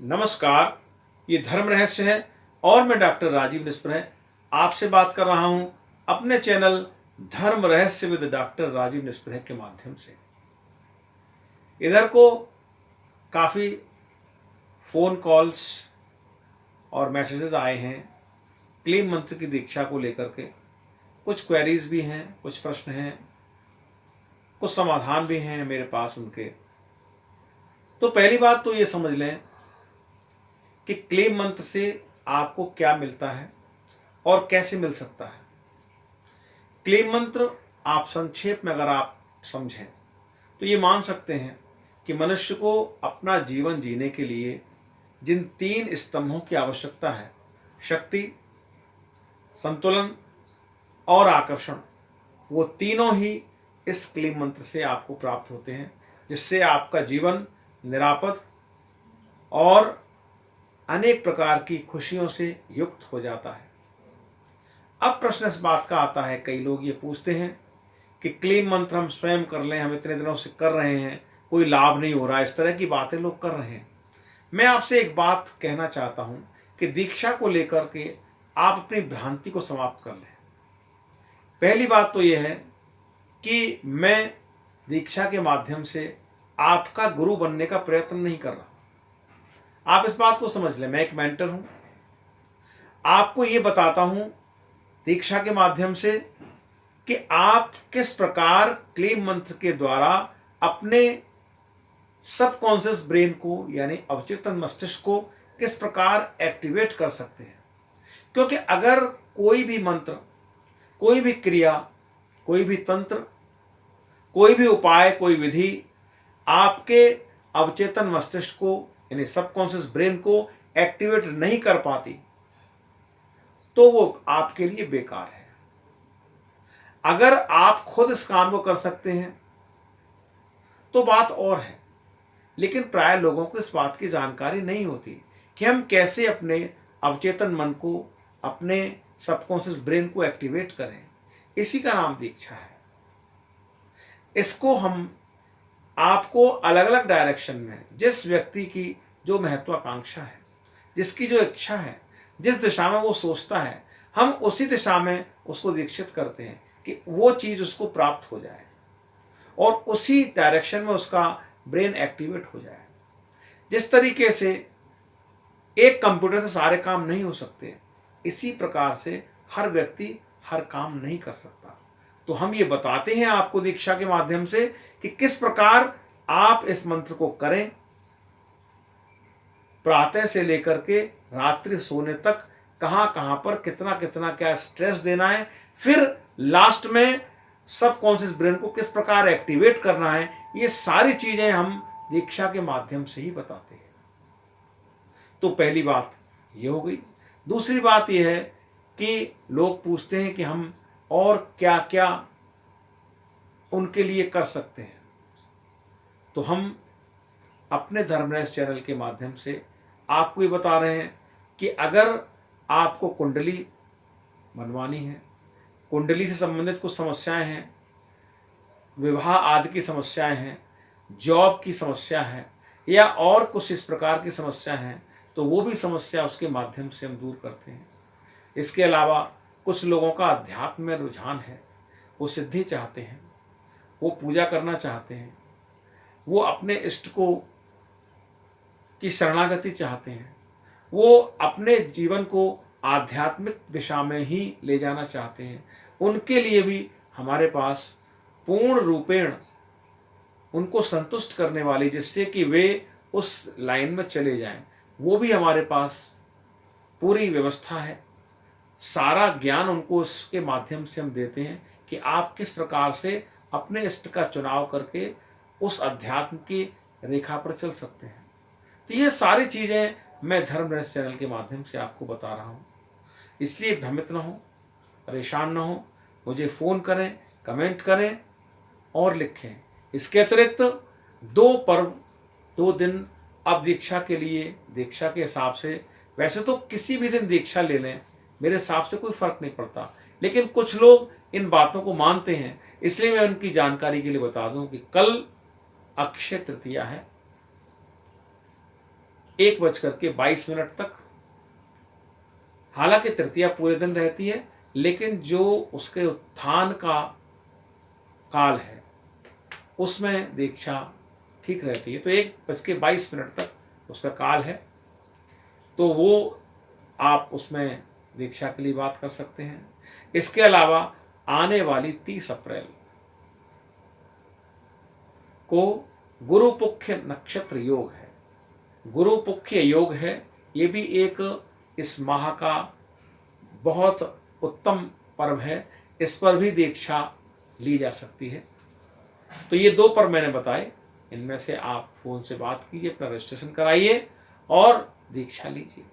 नमस्कार, ये धर्म रहस्य है और मैं डॉक्टर राजीव निस्प्राय आपसे बात कर रहा हूं अपने चैनल धर्म रहस्य विद डॉक्टर राजीव निस्प्राय के माध्यम से। इधर को काफ़ी फ़ोन कॉल्स और मैसेजेस आए हैं क्लीम मंत्र की दीक्षा को लेकर के। कुछ क्वेरीज भी हैं, कुछ प्रश्न हैं, कुछ समाधान भी हैं मेरे पास उनके। तो पहली बात तो ये समझ लें कि क्लीम मंत्र से आपको क्या मिलता है और कैसे मिल सकता है। क्लीम मंत्र आप संक्षेप में अगर आप समझें तो ये मान सकते हैं कि मनुष्य को अपना जीवन जीने के लिए जिन 3 स्तंभों की आवश्यकता है, शक्ति, संतुलन और आकर्षण, वो तीनों ही इस क्लीम मंत्र से आपको प्राप्त होते हैं, जिससे आपका जीवन निरापद और अनेक प्रकार की खुशियों से युक्त हो जाता है। अब प्रश्न इस बात का आता है, कई लोग ये पूछते हैं कि क्लीम मंत्र हम स्वयं कर लें, हम इतने दिनों से कर रहे हैं, कोई लाभ नहीं हो रहा, इस तरह की बातें लोग कर रहे हैं। मैं आपसे एक बात कहना चाहता हूं कि दीक्षा को लेकर के आप अपनी भ्रांति को समाप्त कर लें। पहली बात तो यह है कि मैं दीक्षा के माध्यम से आपका गुरु बनने का प्रयत्न नहीं कर रहा। आप इस बात को समझ लें, मैं एक मेंटर हूं, आपको ये बताता हूं दीक्षा के माध्यम से कि आप किस प्रकार क्लीम मंत्र के द्वारा अपने सबकॉन्शियस ब्रेन को यानी अवचेतन मस्तिष्क को किस प्रकार एक्टिवेट कर सकते हैं। क्योंकि अगर कोई भी मंत्र, कोई भी क्रिया, कोई भी तंत्र, कोई भी उपाय, कोई विधि आपके अवचेतन मस्तिष्क को यानी सबकॉन्शियस ब्रेन को एक्टिवेट नहीं कर पाती तो वो आपके लिए बेकार है। अगर आप खुद इस काम को कर सकते हैं तो बात और है, लेकिन प्राय लोगों को इस बात की जानकारी नहीं होती कि हम कैसे अपने अवचेतन मन को, अपने सबकॉन्शियस ब्रेन को एक्टिवेट करें। इसी का नाम दीक्षा है। इसको हम आपको अलग अलग डायरेक्शन में, जिस व्यक्ति की जो महत्वाकांक्षा है, जिसकी जो इच्छा है, जिस दिशा में वो सोचता है, हम उसी दिशा में उसको दीक्षित करते हैं कि वो चीज़ उसको प्राप्त हो जाए और उसी डायरेक्शन में उसका ब्रेन एक्टिवेट हो जाए। जिस तरीके से एक कंप्यूटर से सारे काम नहीं हो सकते, इसी प्रकार से हर व्यक्ति हर काम नहीं कर सकता। तो हम ये बताते हैं आपको दीक्षा के माध्यम से कि किस प्रकार आप इस मंत्र को करें, प्रातः से लेकर के रात्रि सोने तक कहाँ कहाँ पर कितना कितना क्या स्ट्रेस देना है, फिर लास्ट में सबकॉन्शियस ब्रेन को किस प्रकार एक्टिवेट करना है, ये सारी चीजें हम दीक्षा के माध्यम से ही बताते हैं। तो पहली बात ये हो गई। दूसरी बात यह है कि लोग पूछते हैं कि हम और क्या क्या उनके लिए कर सकते हैं। तो हम अपने धर्मरहस्य चैनल के माध्यम से आपको ये बता रहे हैं कि अगर आपको कुंडली बनवानी है, कुंडली से संबंधित कुछ समस्याएं हैं, विवाह आदि की समस्याएं हैं, जॉब की समस्या है या और कुछ इस प्रकार की समस्या हैं, तो वो भी समस्या उसके माध्यम से हम दूर करते हैं। इसके अलावा कुछ लोगों का अध्यात्म में रुझान है, वो सिद्धि चाहते हैं, वो पूजा करना चाहते हैं, वो अपने इष्ट को की शरणागति चाहते हैं, वो अपने जीवन को आध्यात्मिक दिशा में ही ले जाना चाहते हैं। उनके लिए भी हमारे पास पूर्ण रूपेण उनको संतुष्ट करने वाली, जिससे कि वे उस लाइन में चले जाएं, वो भी हमारे पास पूरी व्यवस्था है। सारा ज्ञान उनको इसके माध्यम से हम देते हैं कि आप किस प्रकार से अपने इष्ट का चुनाव करके उस अध्यात्म की रेखा पर चल सकते हैं। तो ये सारी चीज़ें मैं धर्म रहस्य चैनल के माध्यम से आपको बता रहा हूँ। इसलिए भ्रमित न हो, परेशान न हो, मुझे फ़ोन करें, कमेंट करें और लिखें। इसके अतिरिक्त 2 पर्व 2 दिन अब दीक्षा के लिए, दीक्षा के हिसाब से वैसे तो किसी भी दिन दीक्षा ले लें, मेरे हिसाब से कोई फ़र्क नहीं पड़ता, लेकिन कुछ लोग इन बातों को मानते हैं, इसलिए मैं उनकी जानकारी के लिए बता दूं कि कल अक्षय तृतीया है, 1:22 तक। हालांकि तृतीया पूरे दिन रहती है, लेकिन जो उसके उत्थान का काल है उसमें दीक्षा ठीक रहती है। तो 1:22 तक उसका काल है, तो वो आप उसमें दीक्षा के लिए बात कर सकते हैं। इसके अलावा आने वाली 30 अप्रैल को गुरुपुख्य नक्षत्र योग है। गुरुपुख्य योग है, ये भी एक इस माह का बहुत उत्तम पर्व है। इस पर भी दीक्षा ली जा सकती है। तो ये 2 पर्व मैंने बताए, इनमें से आप फ़ोन से बात कीजिए, अपना रजिस्ट्रेशन कराइए और दीक्षा लीजिए।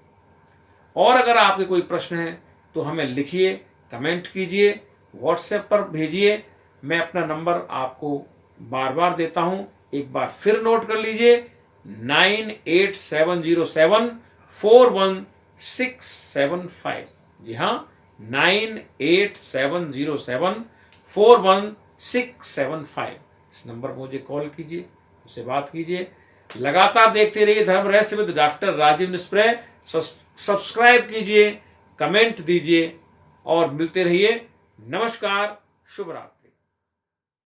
और अगर आपके कोई प्रश्न है तो हमें लिखिए, कमेंट कीजिए, व्हाट्सएप पर भेजिए। मैं अपना नंबर आपको बार बार देता हूँ, एक बार फिर नोट कर लीजिए, 9870741675। जी हाँ, 9870741675। इस नंबर पर मुझे कॉल कीजिए, उससे बात कीजिए। लगातार देखते रहिए धर्म रहस्य विद डॉक्टर राजीव निस्प्रे। सब्सक्राइब कीजिए, कमेंट दीजिए और मिलते रहिए। नमस्कार, शुभ रात्रि।